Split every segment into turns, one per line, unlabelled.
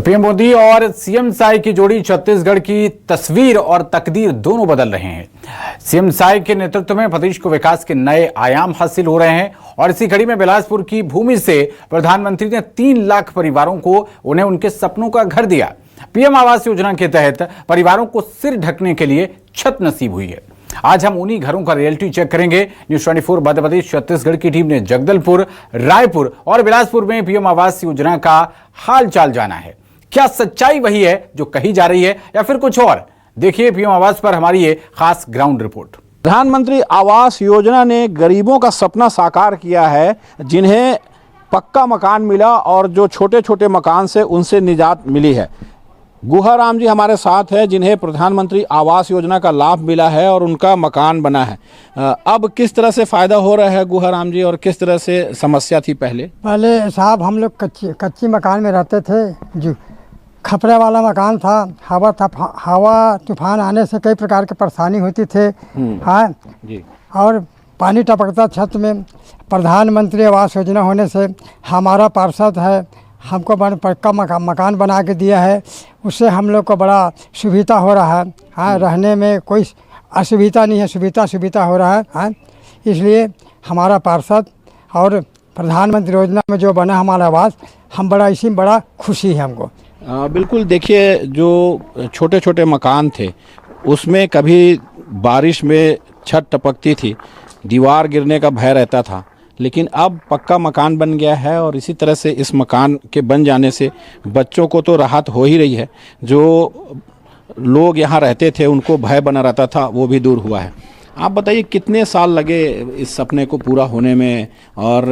PM Modi और CM Sai की जोड़ी छत्तीसगढ़ की तस्वीर और तकदीर दोनों बदल रहे हैं। सीएम साई के नेतृत्व में प्रदेश को विकास के नए आयाम हासिल हो रहे हैं और इसी कड़ी में बिलासपुर की भूमि से प्रधानमंत्री ने 3 लाख परिवारों को उन्हें उनके सपनों का घर दिया। पीएम आवास योजना के तहत परिवारों को सिर ढकने के लिए छत नसीब हुई है। आज हम उन्हीं घरों का रियलिटी चेक करेंगे। न्यूज़ 24 मध्य प्रदेश छत्तीसगढ़ की टीम ने जगदलपुर, रायपुर और बिलासपुर में पीएम आवास योजना का हाल चाल जाना है। क्या सच्चाई वही है जो कही जा रही है या फिर कुछ और? देखिए पीएम आवास पर हमारी ये खास ग्राउंड रिपोर्ट।
प्रधानमंत्री आवास योजना ने गरीबों का सपना साकार किया है, जिन्हें पक्का मकान मिला और जो छोटे छोटे मकान से उनसे निजात मिली है। गुहाराम जी हमारे साथ है, जिन्हें प्रधानमंत्री आवास योजना का लाभ मिला है और उनका मकान बना है। अब किस तरह से फ़ायदा हो रहा है गुहाराम जी, और किस तरह से समस्या थी पहले
साहब हम लोग कच्ची मकान में रहते थे, जो खपड़े वाला मकान था। हवा तूफान आने से कई प्रकार की परेशानी होती थे। हाँ
जी।
और पानी टपकता छत में। प्रधानमंत्री आवास योजना होने से हमारा पार्षद है, हमको पक्का मकान बना के दिया है। उससे हम लोग को बड़ा सुविधा हो रहा है। हाँ, रहने में कोई असुविधा नहीं है, सुविधा हो रहा है। हाँ, इसलिए हमारा पार्षद और प्रधानमंत्री योजना में जो बना हमारा आवास, हम इसी में बड़ा खुशी है हमको।
बिल्कुल। देखिए, जो छोटे छोटे मकान थे उसमें कभी बारिश में छत टपकती थी, दीवार गिरने का भय रहता था, लेकिन अब पक्का मकान बन गया है और इसी तरह से इस मकान के बन जाने से बच्चों को तो राहत हो ही रही है। जो लोग यहाँ रहते थे उनको भय बना रहता था, वो भी दूर हुआ है। आप बताइए कितने साल लगे इस सपने को पूरा होने में और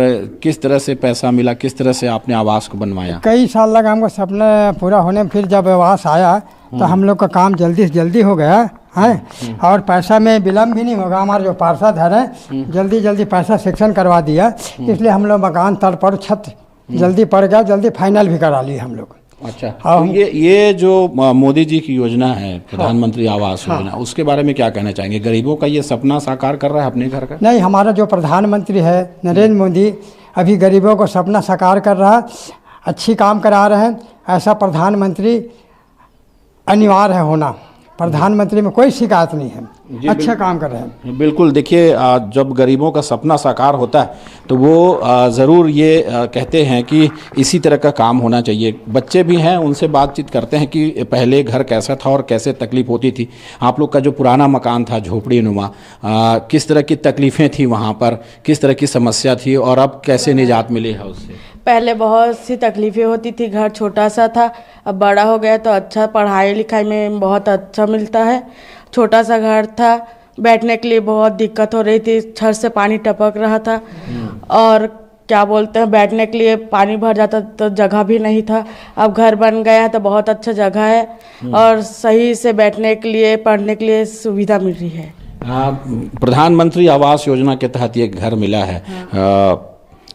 किस तरह से पैसा मिला, किस तरह से आपने आवास को बनवाया?
कई साल लगा हमको सपना पूरा होने में। फिर जब आवास आया तो हम लोग का काम जल्दी से जल्दी हो गया है और पैसा में विलम्ब भी नहीं होगा। हमारे जो पार्षद है जल्दी पैसा सेक्शन करवा दिया, इसलिए हम लोग मकान तल पर छत जल्दी पड़ गया, जल्दी फाइनल भी करा लिए हम लोग।
अच्छा, तो ये जो मोदी जी की योजना है प्रधानमंत्री आवास योजना, उसके बारे में क्या कहना चाहेंगे? गरीबों का ये सपना साकार कर रहा है अपने घर का?
नहीं, हमारा जो प्रधानमंत्री है नरेंद्र मोदी अभी गरीबों को सपना साकार कर रहा है, अच्छी काम करा रहे हैं। ऐसा प्रधानमंत्री अनिवार्य है होना। प्रधानमंत्री में कोई शिकायत नहीं है, अच्छा काम कर रहे हैं।
बिल्कुल। देखिए, जब गरीबों का सपना साकार होता है तो वो ज़रूर ये कहते हैं कि इसी तरह का काम होना चाहिए। बच्चे भी हैं, उनसे बातचीत करते हैं कि पहले घर कैसा था और कैसे तकलीफ़ होती थी। आप लोग का जो पुराना मकान था झोपड़ी नुमा, किस तरह की तकलीफ़ें थी वहाँ पर, किस तरह की समस्या थी और अब कैसे निजात मिली है उससे?
पहले बहुत सी तकलीफ़ें होती थी, घर छोटा सा था, अब बड़ा हो गया तो अच्छा, पढ़ाई लिखाई में बहुत अच्छा मिलता है। छोटा सा घर था, बैठने के लिए बहुत दिक्कत हो रही थी, छत से पानी टपक रहा था और क्या बोलते हैं, बैठने के लिए पानी भर जाता तो जगह भी नहीं था। अब घर बन गया तो बहुत अच्छा जगह है और सही से बैठने के लिए, पढ़ने के लिए सुविधा मिल रही है।
प्रधानमंत्री आवास योजना के तहत ये घर मिला है।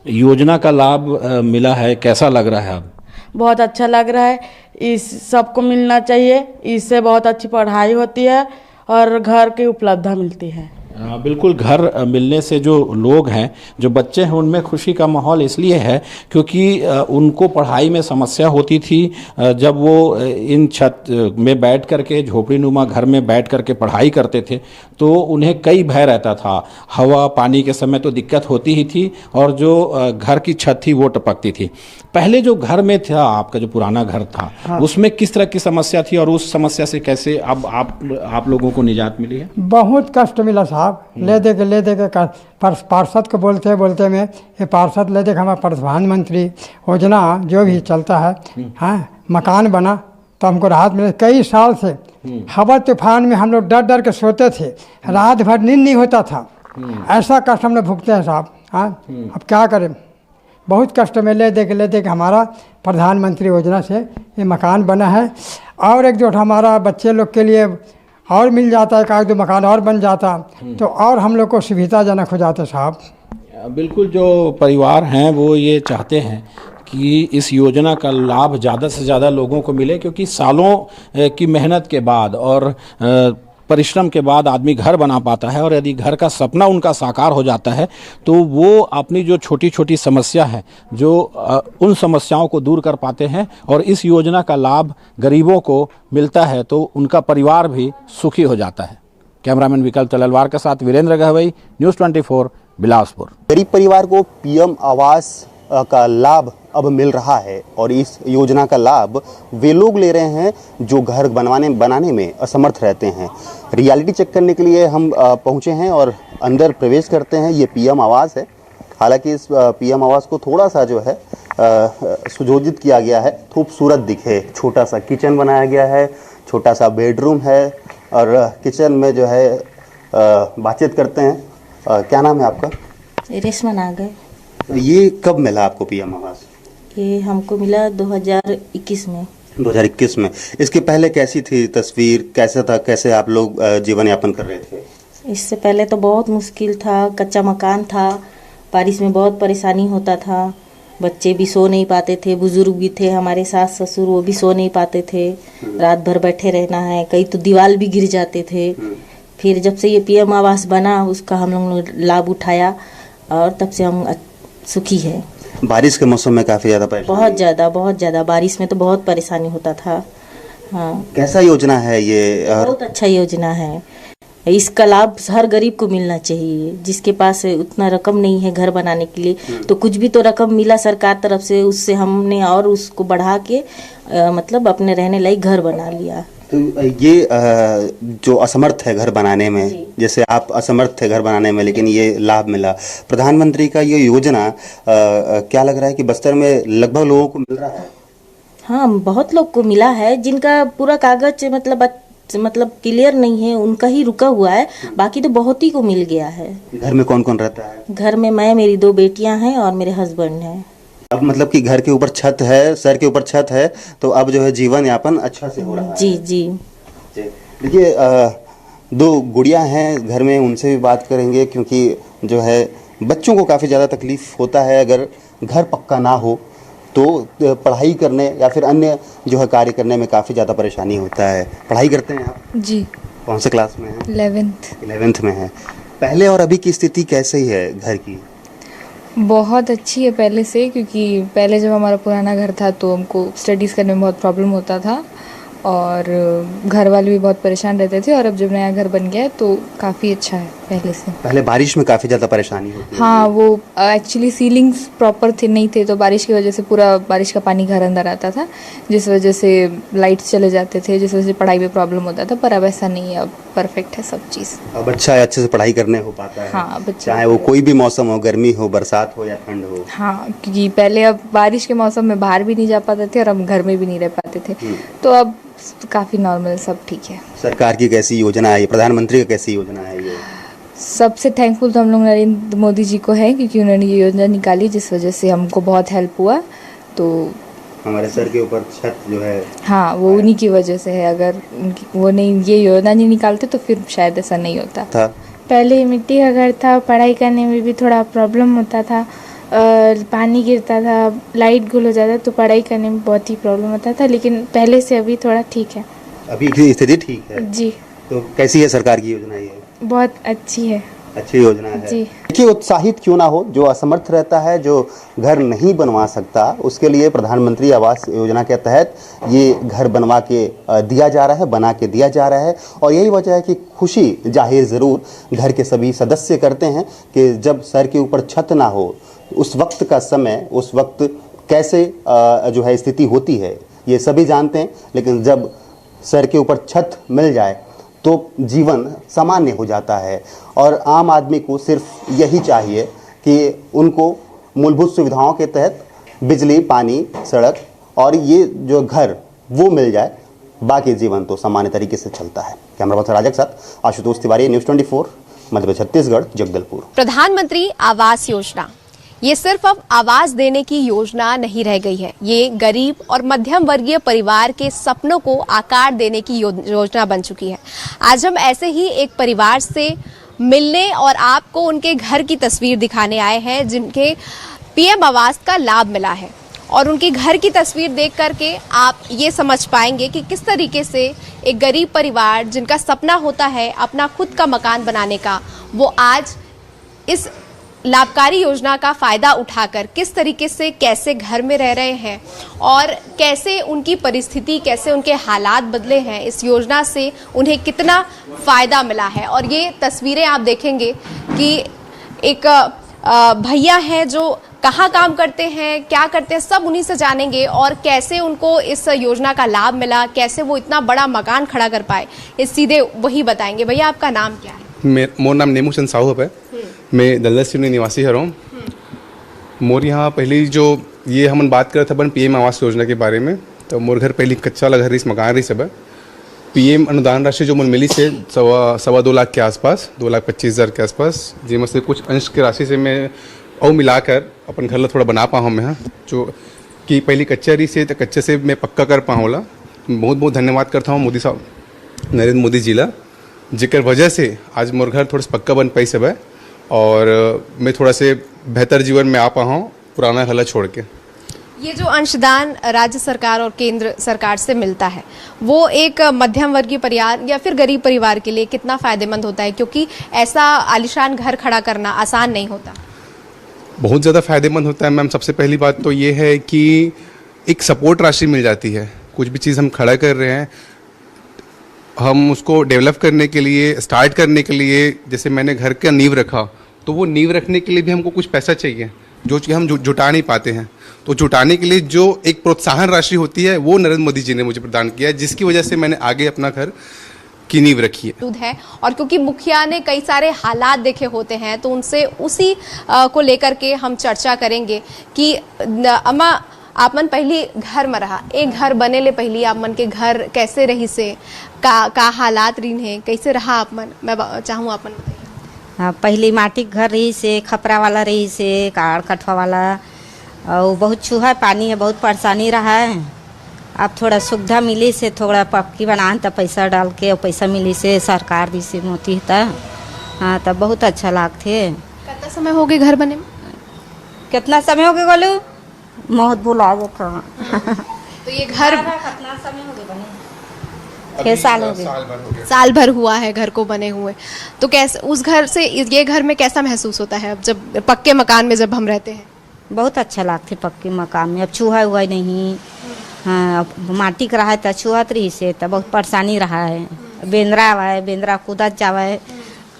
योजना का लाभ मिला है, कैसा लग रहा है अब?
बहुत अच्छा लग रहा है, इस सबको मिलना चाहिए। इससे बहुत अच्छी पढ़ाई होती है और घर की उपलब्धता मिलती है।
बिल्कुल। घर मिलने से जो लोग हैं, जो बच्चे हैं, उनमें खुशी का माहौल इसलिए है क्योंकि उनको पढ़ाई में समस्या होती थी। जब वो इन छत में बैठ करके, झोपड़ी नुमा घर में बैठ करके पढ़ाई करते थे तो उन्हें कई भय रहता था। हवा पानी के समय तो दिक्कत होती ही थी और जो घर की छत थी वो टपकती थी। पहले जो घर में था, आपका जो पुराना घर था, उसमें किस तरह की समस्या थी और उस समस्या से कैसे अब आप लोगों को निजात मिली है?
बहुत कष्ट मिला साहब। ले दे के पार्षद को बोलते में ये पार्षद ले दे के हमारा प्रधानमंत्री योजना जो भी चलता है, हाँ, मकान बना तो हमको राहत मिले। कई साल से हवा तूफान में हम लोग डर डर के सोते थे, रात भर नींद नहीं होता था। ऐसा कष्ट हम लोग भुगते हैं साहब। हाँ, अब क्या करें, बहुत कष्ट में ले दे के हमारा प्रधानमंत्री योजना से ये मकान बना है। और एक जो हमारा बच्चे लोग के लिए और मिल जाता है, एक 2 मकान और बन जाता तो और हम लोग को सुविधाजनक हो जाते साहब।
बिल्कुल। जो परिवार हैं वो ये चाहते हैं कि इस योजना का लाभ ज़्यादा से ज़्यादा लोगों को मिले, क्योंकि सालों की मेहनत के बाद और परिश्रम के बाद आदमी घर बना पाता है और यदि घर का सपना उनका साकार हो जाता है तो वो अपनी जो छोटी छोटी समस्या है जो उन समस्याओं को दूर कर पाते हैं और इस योजना का लाभ गरीबों को मिलता है तो उनका परिवार भी सुखी हो जाता है। कैमरामैन विकल्प तलवार के साथ वीरेंद्र गहवई, न्यूज़ 24 बिलासपुर।
गरीब परिवार को पीएम आवास का लाभ अब मिल रहा है और इस योजना का लाभ वे लोग ले रहे हैं जो घर बनाने में असमर्थ रहते हैं। रियलिटी चेक करने के लिए हम पहुंचे हैं और अंदर प्रवेश करते हैं। ये पीएम आवास है। हालांकि इस पीएम आवास को थोड़ा सा जो है सुयोजित किया गया है, खूबसूरत दिखे। छोटा सा किचन बनाया गया है, छोटा सा बेडरूम है और किचन में जो है बातचीत करते हैं। क्या नाम है आपका?
रेशमा नागर।
ये कब मिला आपको पीएम आवास?
ये हमको मिला 2021 में।
2021 में। इसके पहले कैसी थी तस्वीर, कैसा था, कैसे आप लोग जीवन यापन कर रहे थे?
इससे पहले तो बहुत मुश्किल था, कच्चा मकान था, बारिश में बहुत परेशानी होता था, बच्चे भी सो नहीं पाते थे, बुजुर्ग भी थे, हमारे सास ससुर वो भी सो नहीं पाते थे, रात भर बैठे रहना है, कई तो दीवार भी गिर जाते थे। फिर जब से ये पीएम आवास बना उसका हम लोग लाभ उठाया और तब से हम सुखी है।
बारिश के मौसम में काफी ज्यादा परेशानी? बहुत ज्यादा बारिश में तो बहुत परेशानी होता था। हाँ। कैसा योजना है ये?
बहुत अच्छा योजना है। इसका लाभ हर गरीब को मिलना चाहिए। जिसके पास उतना रकम नहीं है घर बनाने के लिए तो कुछ भी तो रकम मिला सरकार तरफ से, उससे हमने और उसको बढ़ा के मतलब अपने रहने लायक घर बना लिया।
तो ये जो असमर्थ है घर बनाने में, जैसे आप असमर्थ थे घर बनाने में लेकिन ये लाभ मिला, प्रधानमंत्री का ये योजना क्या लग रहा है कि बस्तर में लगभग लोगों को मिल रहा है?
हाँ, बहुत लोग को मिला है। जिनका पूरा कागज मतलब क्लियर नहीं है उनका ही रुका हुआ है, बाकी तो बहुत ही को मिल गया है।
घर में कौन कौन रहता है?
घर में मैं, मेरी 2 बेटियां हैं और मेरे हस्बैंड हैं।
अब मतलब कि घर के ऊपर छत है, सर के ऊपर छत है, तो अब जो है जीवन यापन अच्छा से हो रहा है।
जी।
देखिए 2 गुड़िया हैं घर में, उनसे भी बात करेंगे क्योंकि जो है बच्चों को काफ़ी ज़्यादा तकलीफ होता है अगर घर पक्का ना हो तो पढ़ाई करने या फिर अन्य जो है कार्य करने में काफ़ी ज़्यादा परेशानी होता है। पढ़ाई करते हैं आप?
जी।
कौन से क्लास में हैं?
11th
में है। पहले और अभी की स्थिति कैसी है घर की?
बहुत अच्छी है पहले से, क्योंकि पहले जब हमारा पुराना घर था तो हमको स्टडीज़ करने में बहुत प्रॉब्लम होता था और घर वाले भी बहुत परेशान रहते थे और अब जब नया घर बन गया है तो काफ़ी अच्छा है पहले से।
पहले बारिश में काफ़ी ज़्यादा परेशानी होती है।
हाँ, वो एक्चुअली सीलिंग्स प्रॉपर थे नहीं थे तो बारिश की वजह से पूरा बारिश का पानी घर अंदर आता था, जिस वजह से लाइट्स चले जाते थे, जिस वजह से पढ़ाई में प्रॉब्लम होता था। पर अब ऐसा नहीं है, अब परफेक्ट है सब चीज़।
अब अच्छा है, अच्छे से पढ़ाई करने हो पाता है।
हाँ,
चाहे वो कोई भी मौसम हो, गर्मी हो, बरसात हो या ठंड हो।
हाँ, क्योंकि पहले अब बारिश के मौसम में बाहर भी नहीं जा पाते थे और अब घर में भी नहीं रह पाते थे, तो अब काफ़ी नॉर्मल, सब ठीक है।
सरकार की कैसी योजना है, प्रधानमंत्री का कैसी योजना है ये?
सबसे थैंकफुल तो हम लोग नरेंद्र मोदी जी को है क्योंकि उन्होंने ये योजना निकाली जिस वजह से हमको बहुत हेल्प हुआ। तो
हमारे सर के ऊपर छत जो है,
हाँ, वो उन्हीं की वजह से है। अगर वो नहीं, ये योजना नहीं निकालते तो फिर शायद ऐसा नहीं होता था।
पहले मिट्टी का घर था, पढ़ाई करने में भी थोड़ा प्रॉब्लम होता था, पानी गिरता था, लाइट गुल हो जाता तो पढ़ाई करने में बहुत ही प्रॉब्लम होता था, लेकिन पहले से अभी थोड़ा ठीक है।
अभी की स्थिति ठीक है
जी।
तो कैसी है सरकार की योजना ये?
बहुत अच्छी है।
अच्छी योजना है
जी।
देखिए, उत्साहित क्यों ना हो, जो असमर्थ रहता है, जो घर नहीं बनवा सकता, उसके लिए प्रधानमंत्री आवास योजना के तहत ये घर बनवा के दिया जा रहा है, बना के दिया जा रहा है। और यही वजह है कि खुशी जाहिर ज़रूर घर के सभी सदस्य करते हैं कि जब सर के ऊपर छत ना हो उस वक्त का समय, उस वक्त कैसे जो है स्थिति होती है ये सभी जानते हैं, लेकिन जब सर के ऊपर छत मिल जाए तो जीवन सामान्य हो जाता है। और आम आदमी को सिर्फ यही चाहिए कि उनको मूलभूत सुविधाओं के तहत बिजली, पानी, सड़क और ये जो घर वो मिल जाए, बाकी जीवन तो सामान्य तरीके से चलता है। कैमरा पर्सन राजा के साथ आशुतोष तिवारी, न्यूज़ 24, मध्य प्रदेश, छत्तीसगढ़, जगदलपुर।
प्रधानमंत्री आवास योजना ये सिर्फ अब आवास देने की योजना नहीं रह गई है, ये गरीब और मध्यम वर्गीय परिवार के सपनों को आकार देने की योजना बन चुकी है। आज हम ऐसे ही एक परिवार से मिलने और आपको उनके घर की तस्वीर दिखाने आए हैं जिनके पीएम आवास का लाभ मिला है। और उनके घर की तस्वीर देख करके आप ये समझ पाएंगे कि किस तरीके से एक गरीब परिवार जिनका सपना होता है अपना खुद का मकान बनाने का, वो आज इस लाभकारी योजना का फ़ायदा उठाकर किस तरीके से कैसे घर में रह रहे हैं और कैसे उनकी परिस्थिति, कैसे उनके हालात बदले हैं, इस योजना से उन्हें कितना फ़ायदा मिला है। और ये तस्वीरें आप देखेंगे कि एक भैया हैं जो कहाँ काम करते हैं, क्या करते हैं, सब उन्हीं से जानेंगे और कैसे उनको इस योजना का लाभ मिला, कैसे वो इतना बड़ा मकान खड़ा कर पाए, ये सीधे वही बताएंगे। भैया आपका नाम क्या है?
मोर नाम नेमू चंद साहू है। मैं दलदल सिवनी निवासी हूँ। मोर यहाँ पहली जो ये हम बात कर रहे थे अपन पीएम आवास योजना के बारे में, तो मोर घर पहली कच्चा वाला घर इस मकान रही सब है। पीएम अनुदान राशि जो मोल मिली से 2.25 लाख के आसपास, 2,25,000 के आसपास, जिसमें से कुछ अंश की राशि से मैं और मिलाकर अपन घर ला थोड़ा बना पाऊँ मैं, जो कि पहली कच्चा रही से तो कच्चे से मैं पक्का कर पाऊँला। बहुत बहुत धन्यवाद करता हूँ मोदी साहब, नरेंद्र मोदी जी ला, जिकर वजह से आज मोर घर थोड़ा सा पक्का बन पाई सब है और मैं थोड़ा से बेहतर जीवन में आ पाऊँ पुराना हला छोड़ के।
ये जो अंशदान राज्य सरकार और केंद्र सरकार से मिलता है वो एक मध्यम वर्गीय परिवार या फिर गरीब परिवार के लिए कितना फ़ायदेमंद होता है, क्योंकि ऐसा आलीशान घर खड़ा करना आसान नहीं होता।
बहुत ज़्यादा फ़ायदेमंद होता है मैम। सबसे पहली बात तो ये है कि एक सपोर्ट राशि मिल जाती है। कुछ भी चीज़ हम खड़ा कर रहे हैं, हम उसको डेवलप करने के लिए, स्टार्ट करने के लिए, जैसे मैंने घर का नींव रखा तो वो नींव रखने के लिए भी हमको कुछ पैसा चाहिए जो कि हम जुटा नहीं पाते हैं। तो जुटाने के लिए जो एक प्रोत्साहन राशि होती है वो नरेंद्र मोदी जी ने मुझे प्रदान किया है, जिसकी वजह से मैंने आगे अपना घर की नींव रखी है।
और क्योंकि मुखिया ने कई सारे हालात देखे होते हैं तो उनसे उसी को लेकर के हम चर्चा करेंगे कि अम्मा आप मन पहली घर में रहा, एक घर बने ले पहली आप मन के घर कैसे रही से का हालात रही है, कैसे रहा आप मन, मैं चाहूँ आप मन बताइए।
हाँ, पहली माटी घर रही से, खपरा वाला रही से, काड़ कठवा वाला, और बहुत चूहा पानी है, बहुत परेशानी रहा है। अब थोड़ा सुविधा मिली से थोड़ा पक्की बना तो पैसा डाल के और पैसा मिली से सरकार दी से मोती था। हाँ, तब बहुत अच्छा लागते।
कितना समय हो गए घर बने में?
कितना समय हो गया बोलू, बहुत भुला जाता।
तो ये घर
कितना समय हो गया बने? 6 साल हो गए।
साल भर हुआ है घर को बने हुए। तो कैसे उस घर से ये घर में कैसा महसूस होता है अब जब पक्के मकान में जब हम रहते हैं?
बहुत अच्छा लागते पक्के मकान में। अब चूहा हुआ नहीं। हाँ, अब माटी का रहा है तो चूहत रही से तो बहुत परेशानी रहा है। बेंद्रा आवा है, बेंद्रा कूदत जावा है।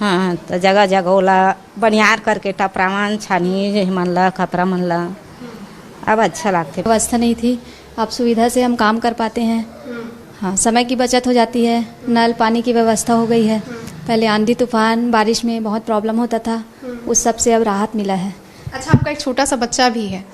हाँ, तो जगह जगह ओला बनियार करके टपरावन छानी मन ला, खपरा मन ला। अब अच्छा लागते।
व्यवस्था नहीं थी, अब सुविधा से हम काम कर पाते हैं। हाँ, समय की बचत हो जाती है, नल पानी की व्यवस्था हो गई है। पहले आंधी तूफान बारिश में बहुत प्रॉब्लम होता था, उस सब से अब राहत मिला है।
अच्छा, आपका एक छोटा सा बच्चा भी है,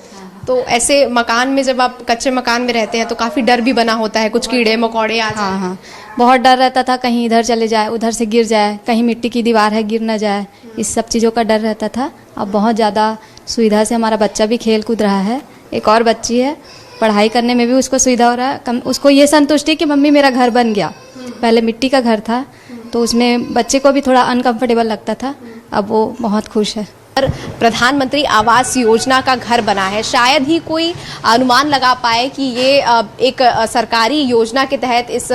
तो ऐसे मकान में जब आप कच्चे मकान में रहते हैं तो काफ़ी डर भी बना होता है, कुछ कीड़े मकोड़े आ जाए।
हाँ, बहुत डर रहता था, कहीं इधर चले जाए, उधर से गिर जाए, कहीं मिट्टी की दीवार है गिर ना जाए, इस सब चीज़ों का डर रहता था। अब बहुत ज़्यादा सुविधा से हमारा बच्चा भी खेल कूद रहा है। एक और बच्ची है, पढ़ाई करने में भी उसको सुविधा हो रहा है। उसको ये संतुष्टि कि मम्मी मेरा घर बन गया। पहले मिट्टी का घर था तो उसमें बच्चे को भी थोड़ा अनकंफर्टेबल लगता था, अब वो बहुत खुश है।
प्रधानमंत्री आवास योजना का घर बना है, शायद ही कोई अनुमान लगा पाए कि ये एक सरकारी योजना के तहत इस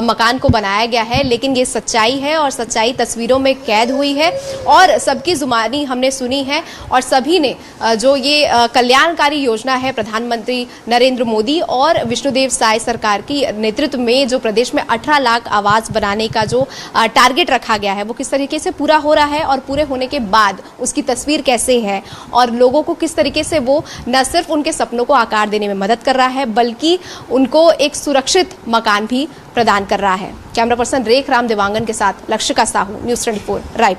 मकान को बनाया गया है, लेकिन ये सच्चाई है और सच्चाई तस्वीरों में कैद हुई है और सबकी जुबानी हमने सुनी है। और सभी ने जो ये कल्याणकारी योजना है प्रधानमंत्री नरेंद्र मोदी और विष्णुदेव साय सरकार की नेतृत्व में जो प्रदेश में 18 लाख आवास बनाने का जो टारगेट रखा गया है वो किस तरीके से पूरा हो रहा है और पूरे होने के बाद उसकी तस्वीर कैसे है और लोगों को किस तरीके से वो न सिर्फ उनके सपनों को आकार देने में मदद कर रहा है बल्कि उनको एक सुरक्षित मकान भी प्रदान कर रहा है। कैमरा पर्सन रेख राम देवांगन के साथ लक्ष्य का साहू, न्यूज़ 24 रायपुर।